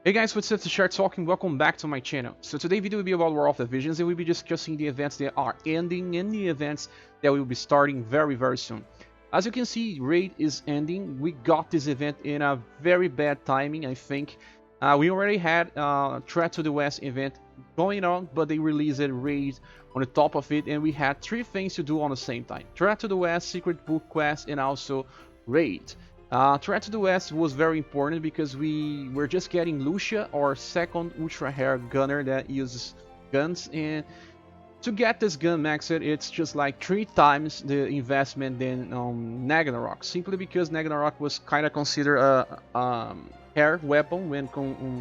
Hey guys, what's up? It's ScherBR talking. Welcome back to my channel. So today's video will be about War of the Visions, and we'll be discussing the events that are ending and the events that will be starting very soon. As you can see, Raid is ending. We got this event in a very bad timing, I think. We already had Threat to the West event going on, but they released a Raid on the top of it, and we had three things to do on the same time: Threat to the West, Secret Book Quest, and also Raid. Threat to the West was very important because we were just getting Lucia, our second ultra hair gunner that uses guns, and to get this gun maxed, it's just like 3 times the investment than Ragnarok, simply because Ragnarok was kind of considered a hair weapon when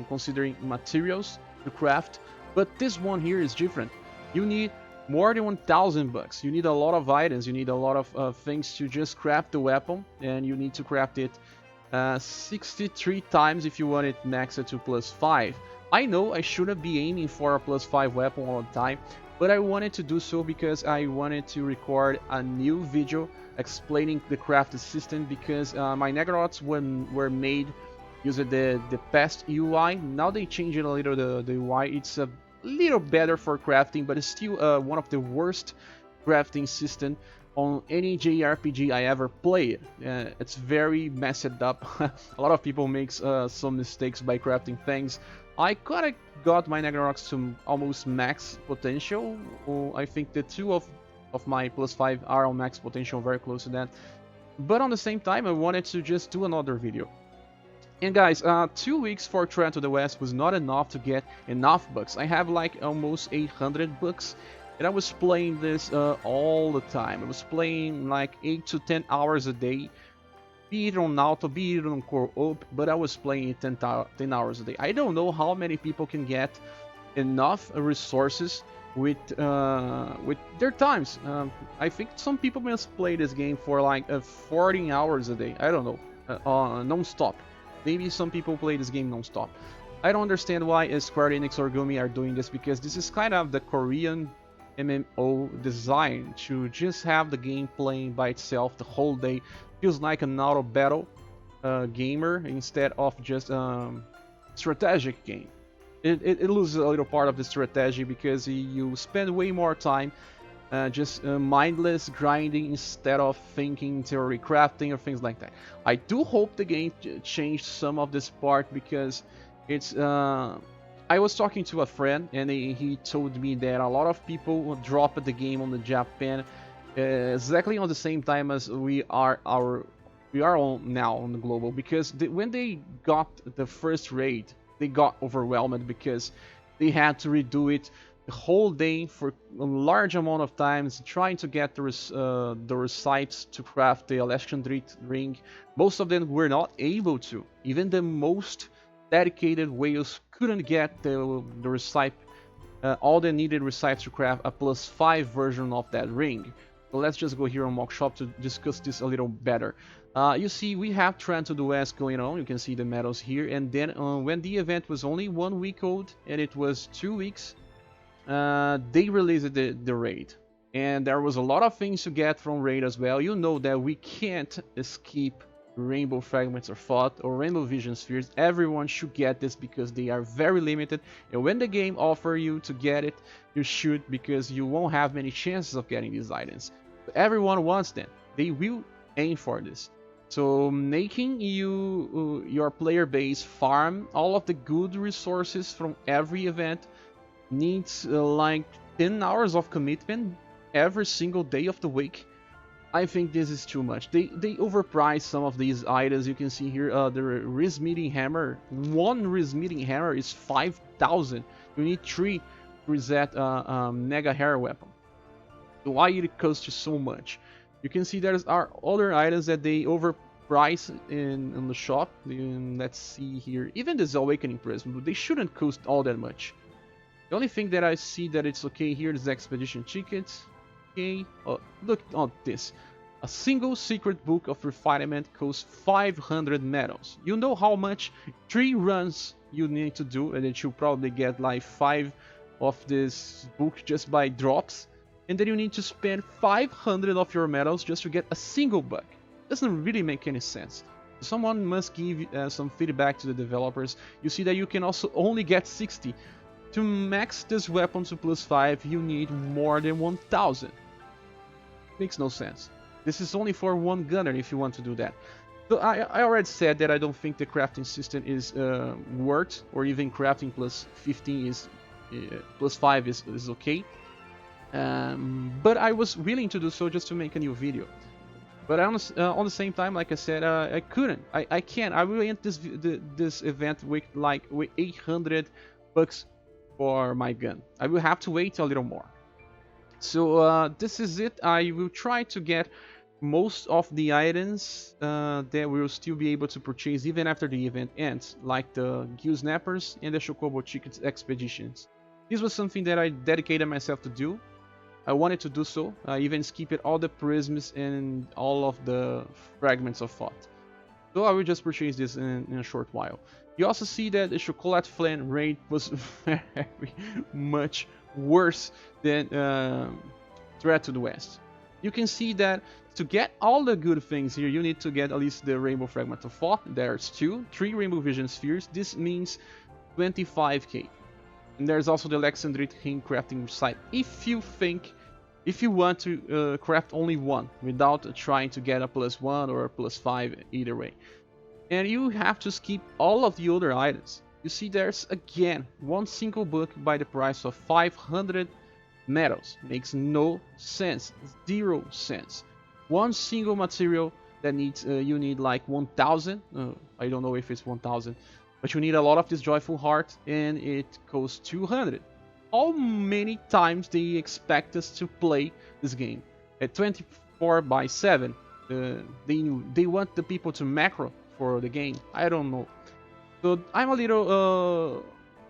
considering materials to craft, but this one here is different. You need more than 1,000 bucks. You need a lot of items, you need a lot of things to just craft the weapon, and you need to craft it 63 times if you want it maxed to +5. I know I shouldn't be aiming for a +5 weapon all the time, but I wanted to do so because I wanted to record a new video explaining the crafting system, because my Nagarots were made using the past UI. Now they changed it a little, the UI. It's a little better for crafting, but it's still one of the worst crafting system on any JRPG I ever played. It's very messed up. A lot of people make some mistakes by crafting things. I kinda got my Nagaroks to almost max potential. I think the two of my +5 are on max potential, very close to that. But on the same time, I wanted to just do another video. And guys, 2 weeks for Threat to the West was not enough to get enough bucks. I have like almost 800 bucks, and I was playing this all the time. I was playing like 8 to 10 hours a day, be it on auto, be it on co-op, but I was playing it 10 hours a day. I don't know how many people can get enough resources with their times. I think some people must play this game for like 14 hours a day. I don't know, non-stop. Maybe some people play this game non-stop. I don't understand why Square Enix or Gumi are doing this, because this is kind of the Korean MMO design, to just have the game playing by itself the whole day. Feels like an auto battle gamer instead of just strategic game. It loses a little part of the strategy because you spend way more time just mindless grinding instead of thinking theory crafting or things like that. I do hope the game changed some of this part, because it's I was talking to a friend, and he told me that a lot of people dropped the game on the Japan exactly on the same time as we are on now on the global, because when they got the first raid, they got overwhelmed because they had to redo it the whole day for a large amount of times, trying to get the recites to craft the Alexandrite ring. Most of them were not able to. Even the most dedicated whales couldn't get the recite, all the needed recites to craft a +5 version of that ring. So let's just go here on Mockshop to discuss this a little better. You see, we have Threat to the West going on. You can see the medals here. And then when the event was only 1 week old, and it was 2 weeks, they released the raid, and there was a lot of things to get from raid as well. You know that we can't skip rainbow fragments or thought or rainbow vision spheres. Everyone should get this because they are very limited, and when the game offers you to get it, you should, because you won't have many chances of getting these items. But everyone wants them. They will aim for this. So making your player base farm all of the good resources from every event needs like 10 hours of commitment every single day of the week. I think this is too much. They overpriced some of these items. You can see here the Rismeeting Hammer. One Rismeeting Hammer is 5,000. You need 3 to reset Mega Hair Weapon. Why it costs you so much? You can see there are other items that they overpriced in the shop. Let's see here. Even this Awakening Prism, they shouldn't cost all that much. The only thing that I see that it's okay here is expedition tickets. Okay, look at this. A single secret book of refinement costs 500 medals. You know how much 3 runs you need to do, and that you probably get like 5 of this book just by drops, and then you need to spend 500 of your medals just to get a single bug. Doesn't really make any sense. Someone must give some feedback to the developers. You see that you can also only get 60. To max this weapon to +5, you need more than 1000. Makes no sense. This is only for one gunner if you want to do that. So I already said that I don't think the crafting system is worth, or even crafting +15 is +5 is okay. But I was willing to do so just to make a new video. But on the same time, like I said, I couldn't. I can't. I will end this event with 800 bucks for my gun. I will have to wait a little more. So this is it. I will try to get most of the items that we will still be able to purchase even after the event ends, like the Gill Snappers and the Chocobo Tickets expeditions. This was something that I dedicated myself to do. I wanted to do so. I even skipped all the prisms and all of the fragments of thought. So I will just purchase this in a short while. You also see that the Chocolate Flan raid was very much worse than Threat to the West. You can see that to get all the good things here, you need to get at least the Rainbow Fragment of Thought. There's 3 Rainbow Vision Spheres. This means 25k. And there's also the Alexandrite Ring crafting site. If you want to craft only one without trying to get a +1 or a +5 either way. And you have to skip all of the other items. You see there's again one single book by the price of 500 metals. Makes no sense. 0 sense. One single material that needs you need like 1000. I don't know if it's 1000. But you need a lot of this Joyful Heart, and it costs 200. How many times they expect us to play this game? At 24/7, they want the people to macro for the game. I don't know. So I'm a little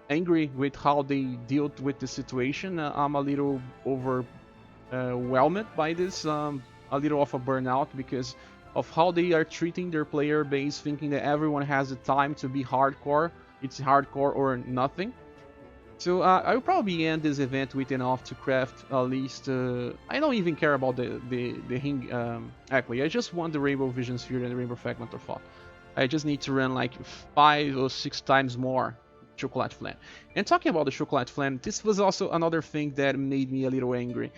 angry with how they dealt with the situation. I'm a little overwhelmed by this. A little of a burnout because of how they are treating their player base, thinking that everyone has the time to be hardcore. It's hardcore or nothing. So I will probably end this event with enough to craft at least. I don't even care about the ring. Actually, I just want the Rainbow Vision Sphere and the Rainbow Fragment of Thought. I just need to run like 5 or 6 times more Chocolate Flan. And talking about the Chocolate Flan, this was also another thing that made me a little angry.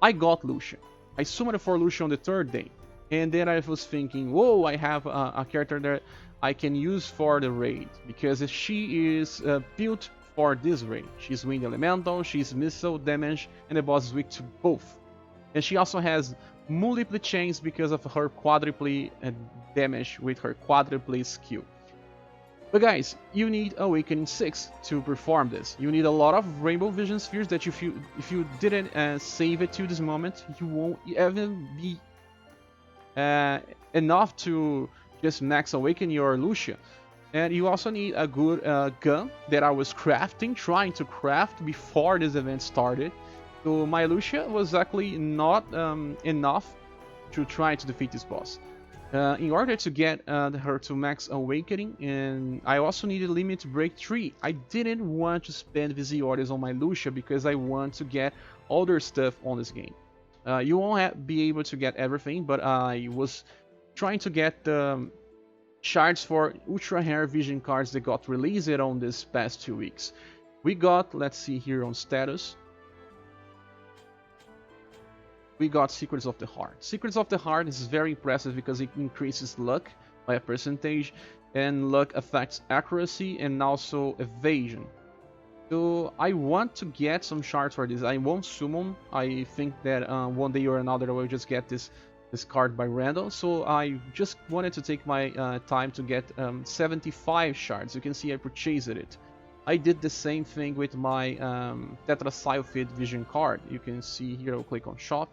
I got Lucia. I summoned for Lucia on the 3rd day. And then I was thinking, whoa, I have a character that I can use for the raid. Because she is built for this raid. She's Wind Elemental, she's Missile Damage, and the boss is weak to both. And she also has multiple chains because of her quadruple damage with her quadruple skill. But guys, you need Awakening 6 to perform this. You need a lot of Rainbow Vision Spheres that if you didn't save it to this moment, you won't even be enough to just max awaken your Lucia. And you also need a good gun that I was trying to craft before this event started. So my Lucia was actually not enough to try to defeat this boss. In order to get her to max awakening, and I also needed limit break 3. I didn't want to spend Visiorders on my Lucia because I want to get other stuff on this game. You won't be able to get everything, but I was trying to get the shards for ultra rare vision cards that got released on this past 2 weeks. We got, let's see here on status, we got Secrets of the Heart. Secrets of the Heart is very impressive because it increases luck by a percentage, and luck affects accuracy and also evasion. So I want to get some shards for this. I won't summon. I think that one day or another I will just get this card by random. So I just wanted to take my time to get 75 shards. You can see I purchased it. I did the same thing with my Tetracyclid Vision card. You can see here, I'll click on shop.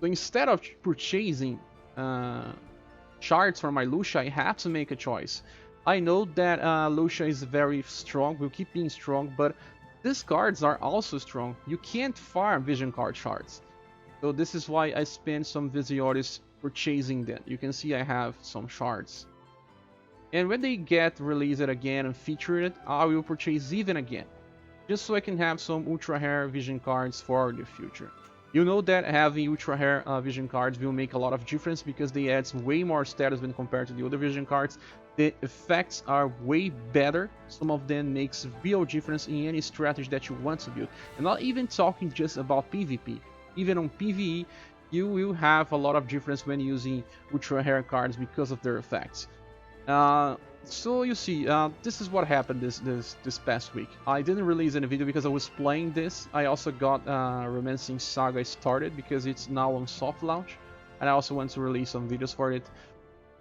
So instead of purchasing shards for my Lucia, I have to make a choice. I know that Lucia is very strong, will keep being strong, but these cards are also strong. You can't farm Vision card shards. So this is why I spent some Visiorders purchasing them. You can see I have some shards. And when they get released again and featured, I will purchase even again. Just so I can have some ultra rare Vision cards for the future. You know that having ultra rare vision cards will make a lot of difference because they add way more status when compared to the other vision cards. The effects are way better. Some of them makes real difference in any strategy that you want to build. And not even talking just about PvP. Even on PvE, you will have a lot of difference when using ultra rare cards because of their effects. So you see, this is what happened this past week. I didn't release any video because I was playing this. I also got Romancing Saga started because it's now on soft launch, and I also want to release some videos for it.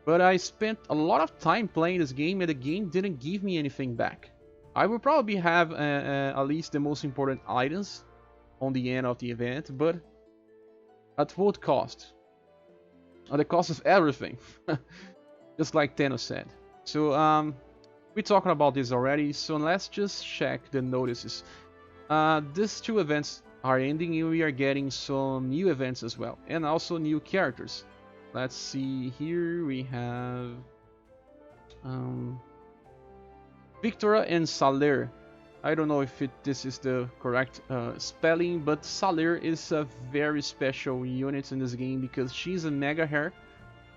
But I spent a lot of time playing this game, and the game didn't give me anything back. I will probably have at least the most important items on the end of the event, but at what cost? At the cost of everything, just like Thanos said. So we're talking about this already, so let's just check the notices. These two events are ending and we are getting some new events as well, and also new characters. Let's see, here we have Victora and Salir. I don't know if this is the correct spelling, but Salir is a very special unit in this game because she's a mega hair,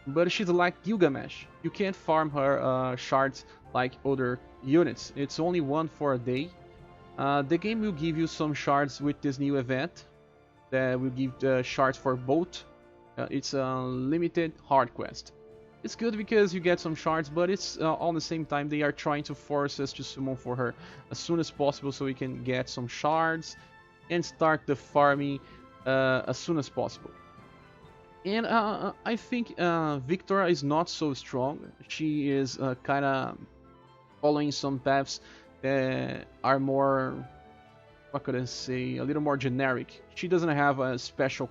but she's like Gilgamesh. You can't farm her shards like other units. It's only one for a day. The game will give you some shards with this new event that will give the shards for both. It's a limited hard quest. It's good because you get some shards, but it's all the same time they are trying to force us to summon for her as soon as possible so we can get some shards and start the farming as soon as possible. And I think Victora is not so strong. She is kind of following some paths that are more, what could I say, a little more generic. She doesn't have a special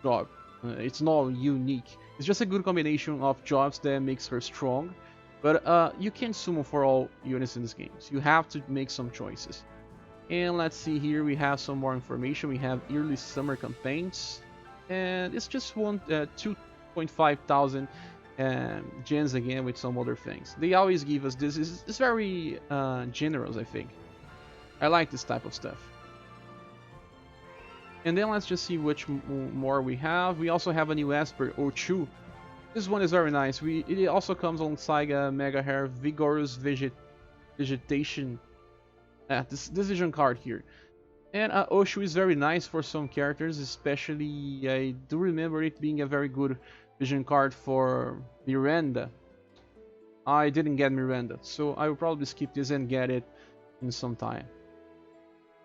job. It's not unique. It's just a good combination of jobs that makes her strong. But you can't summon for all units in this game. So you have to make some choices. And let's see here, we have some more information. We have yearly summer campaigns. And it's just 2.5 thousand gens again with some other things. They always give us this. It's very generous, I think. I like this type of stuff. And then let's just see which more we have. We also have a new Esper, O2. This one is very nice. It also comes alongside a Mega Hair Vigorous Vegetation. This vision card here. And Oshu is very nice for some characters, especially I do remember it being a very good vision card for Miranda. I didn't get Miranda, so I will probably skip this and get it in some time.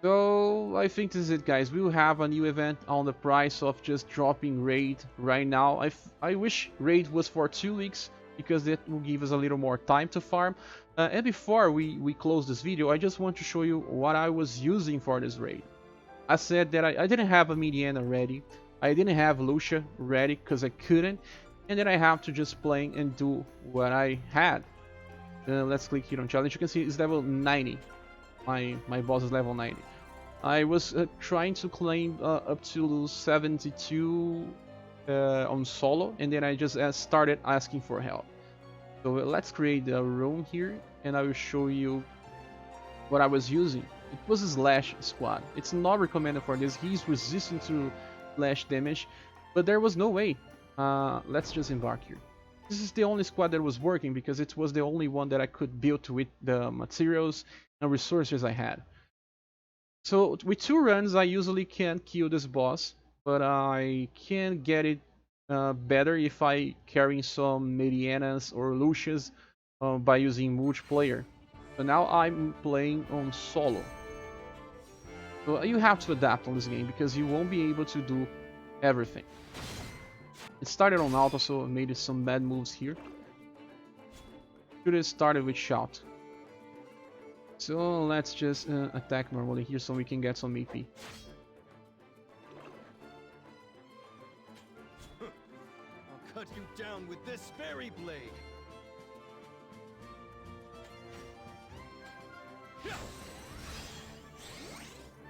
So I think this is it, guys. We will have a new event on the price of just dropping raid right now. I wish raid was for 2 weeks because that will give us a little more time to farm. And before we close this video, I just want to show you what I was using for this raid. I said that I didn't have a Mediana ready. I didn't have Lucia ready because I couldn't. And then I have to just play and do what I had. Let's click here on challenge. You can see it's level 90. My boss is level 90. I was trying to claim up to 72 on solo, and then I just started asking for help. So let's create a room here, and I will show you what I was using. It was a slash squad. It's not recommended for this. He's resistant to slash damage, but there was no way. Let's just embark here. This is the only squad that was working because it was the only one that I could build with the materials and resources I had. So with 2 runs I usually can't kill this boss, but I can get it better if I carry some Medianas or Lucias by using multiplayer. So now I'm playing on solo. So you have to adapt on this game because you won't be able to do everything. It started on auto, so I made some bad moves here. Should have started with shout. So let's just attack normally here so we can get some AP. I'll cut you down with this fairy blade.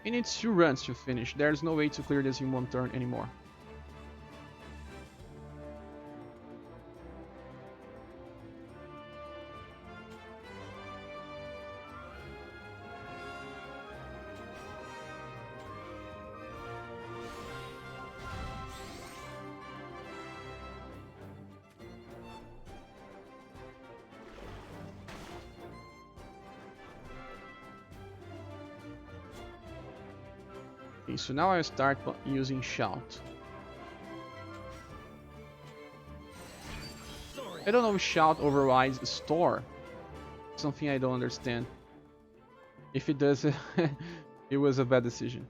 It needs 2 runs to finish. There's no way to clear this in 1 turn anymore. Okay, so now I start using Shout. Sorry. I don't know if Shout overrides Store. Something I don't understand. If it does, it was a bad decision.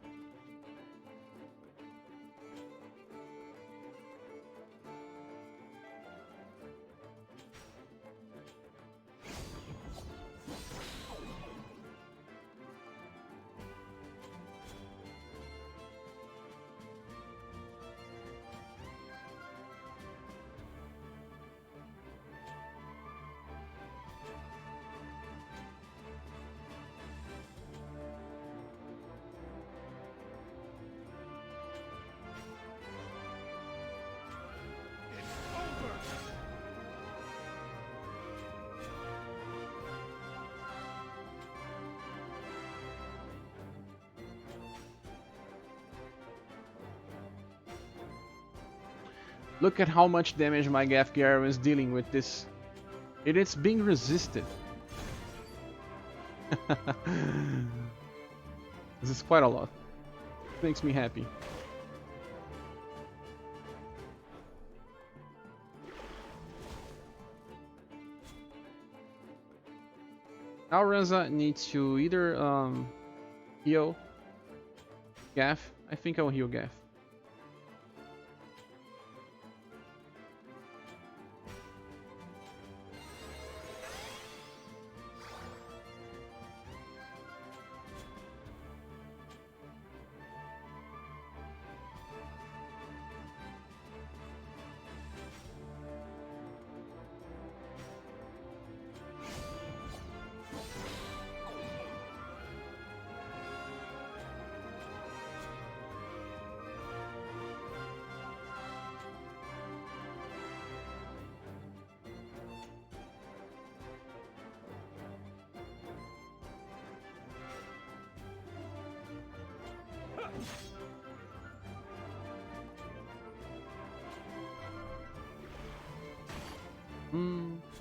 Look at how much damage my FFBE is dealing with this. It's being resisted. This is quite a lot. Makes me happy. Now Renza needs to either heal Gaff. I think I'll heal Gaff.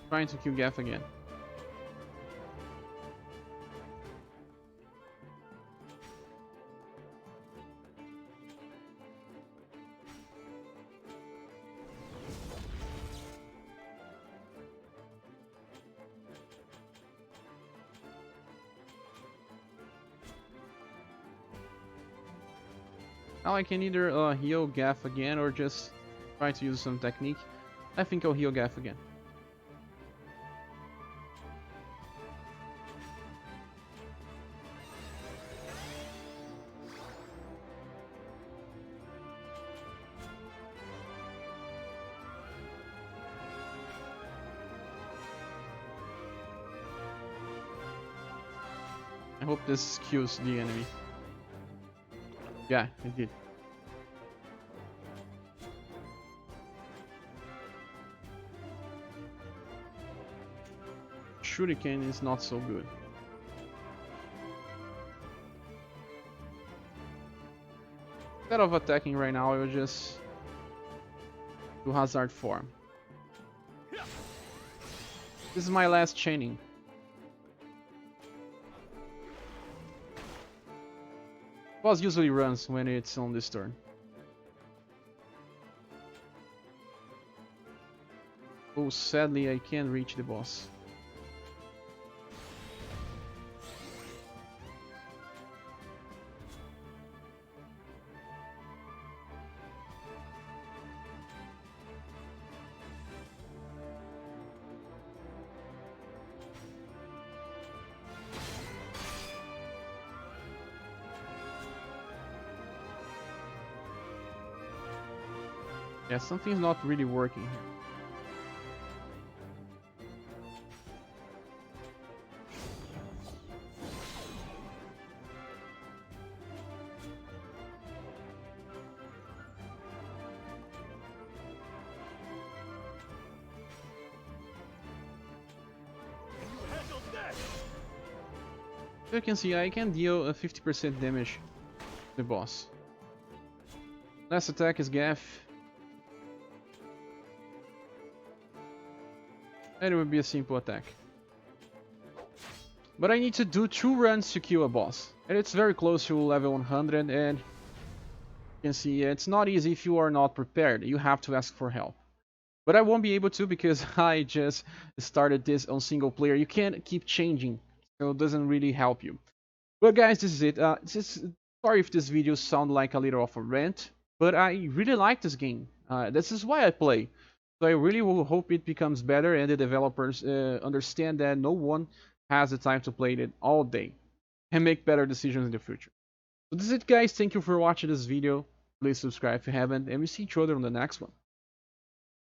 Trying to kill Gaff again. Now I can either heal Gaff again or just try to use some technique. I think I'll heal Gaff again. I hope this kills the enemy. Yeah, it did. Shuriken is not so good. Instead of attacking right now, I will just do Hazard Form. This is my last chaining. Boss usually runs when it's on this turn. Oh, sadly I can't reach the boss. Yeah, something's not really working here. You can see I can deal a 50% damage to the boss. Last attack is Gaff. And it would be a simple attack. But I need to do 2 runs to kill a boss. And it's very close to level 100 and You can see it's not easy if you are not prepared. You have to ask for help. But I won't be able to because I just started this on single player. You can't keep changing, so it doesn't really help you. But guys, this is it. Sorry if this video sound like a little of a rant, but I really like this game. This is why I play. So I really will hope it becomes better and the developers understand that no one has the time to play it all day and make better decisions in the future. So this is it, guys. Thank you for watching this video. Please subscribe if you haven't, and we see each other on the next one.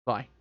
Bye.